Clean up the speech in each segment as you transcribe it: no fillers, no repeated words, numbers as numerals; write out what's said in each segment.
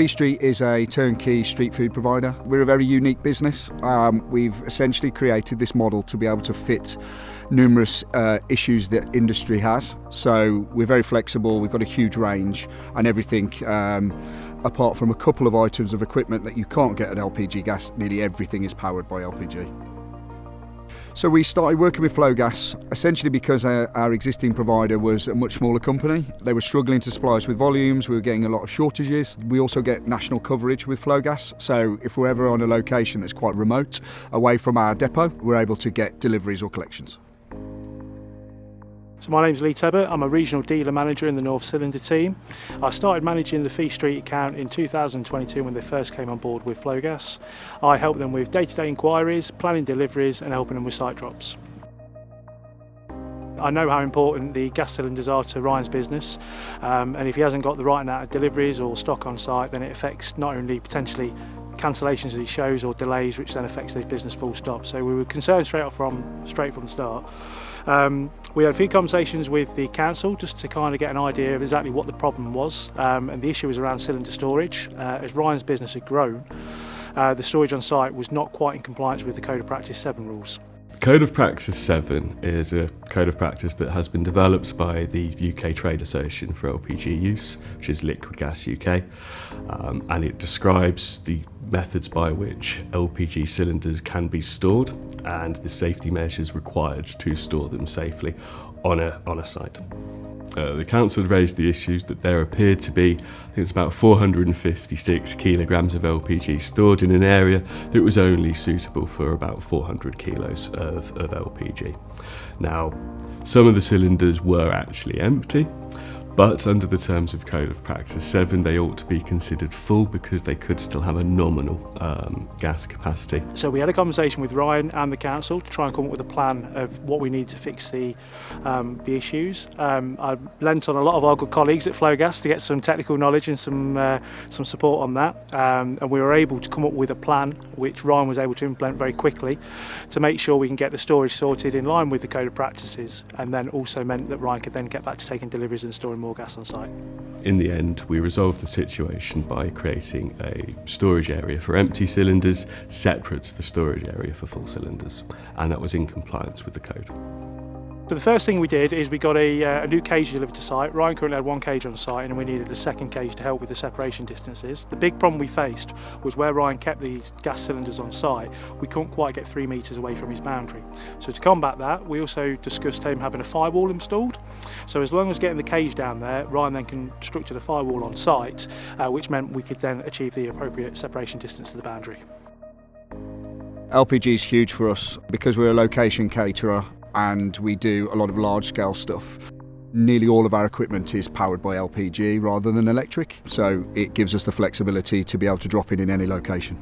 Streat is a turnkey street food provider. We're a very unique business. We've essentially created this model to be able to fit numerous issues that industry has. So we're very flexible, we've got a huge range, and everything apart from a couple of items of equipment that you can't get at LPG gas, nearly everything is powered by LPG. So we started working with Flogas essentially because our existing provider was a much smaller company. They were struggling to supply us with volumes, we were getting a lot of shortages. We also get national coverage with Flogas, so if we're ever on a location that's quite remote, away from our depot, we're able to get deliveries or collections. So my name's Lee Tebbert, I'm a regional dealer manager in the North Cylinder team. I started managing the Streat account in 2022 when they first came on board with Flogas. I help them with day-to-day inquiries, planning deliveries and helping them with site drops. I know how important the gas cylinders are to Ryan's business, and if he hasn't got the right amount of deliveries or stock on site, then it affects not only potentially cancellations of these shows or delays, which then affects their business full stop. So we were concerned straight from the start. We had a few conversations with the council just to kind of get an idea of exactly what the problem was, and the issue was around cylinder storage. As Ryan's business had grown, the storage on site was not quite in compliance with the Code of Practice 7 rules. Code of Practice 7 is a code of practice that has been developed by the UK Trade Association for LPG Use, which is Liquid Gas UK, and it describes the methods by which LPG cylinders can be stored and the safety measures required to store them safely on a site. The council had raised the issues that there appeared to be, I think it's about 456 kilograms of LPG stored in an area that was only suitable for about 400 kilos of LPG. Now, some of the cylinders were actually empty, but under the terms of Code of Practice 7 they ought to be considered full because they could still have a nominal gas capacity. So we had a conversation with Ryan and the council to try and come up with a plan of what we need to fix the issues. I lent on a lot of our good colleagues at Flogas to get some technical knowledge and some support on that, and we were able to come up with a plan which Ryan was able to implement very quickly to make sure we can get the storage sorted in line with the Code of Practices, and then also meant that Ryan could then get back to taking deliveries and storing more gas on site. In the end, we resolved the situation by creating a storage area for empty cylinders separate to the storage area for full cylinders, and that was in compliance with the code. So the first thing we did is we got a new cage delivered to site. Ryan currently had one cage on site and we needed a second cage to help with the separation distances. The big problem we faced was where Ryan kept these gas cylinders on site, we couldn't quite get 3 metres away from his boundary. So to combat that, we also discussed him having a firewall installed. So as long as getting the cage down there, Ryan then constructed a firewall on site, which meant we could then achieve the appropriate separation distance to the boundary. LPG is huge for us because we're a location caterer and we do a lot of large scale stuff. Nearly all of our equipment is powered by LPG rather than electric, so it gives us the flexibility to be able to drop in any location.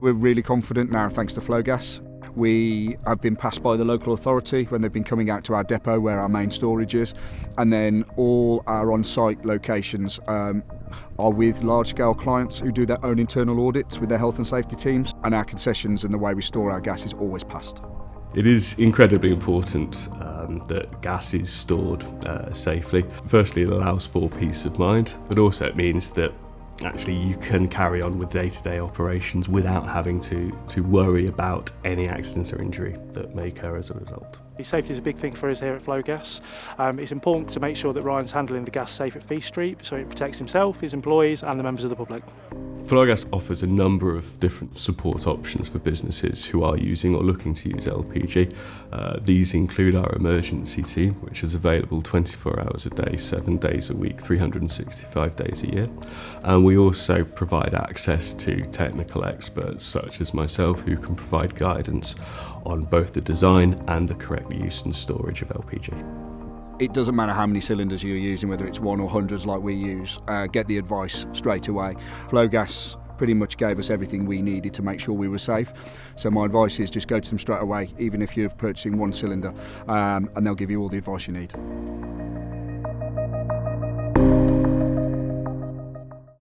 We're really confident now thanks to Flogas. We have been passed by the local authority when they've been coming out to our depot where our main storage is, and then all our on-site locations are with large-scale clients who do their own internal audits with their health and safety teams, and our concessions and the way we store our gas is always passed. It is incredibly important that gas is stored safely. Firstly, it allows for peace of mind, but also it means that actually you can carry on with day-to-day operations without having to worry about any accident or injury that may occur as a result. Safety is a big thing for us here at Flogas. It's important to make sure that Ryan's handling the gas safe at Fee Streat so it protects himself, his employees and the members of the public. Flogas offers a number of different support options for businesses who are using or looking to use LPG. These include our emergency team, which is available 24 hours a day, 7 days a week, 365 days a year. And we also provide access to technical experts such as myself who can provide guidance on both the design and the correct use and storage of LPG. It doesn't matter how many cylinders you're using, whether it's one or hundreds like we use, get the advice straight away. Flogas pretty much gave us everything we needed to make sure we were safe. So my advice is just go to them straight away, even if you're purchasing one cylinder, and they'll give you all the advice you need.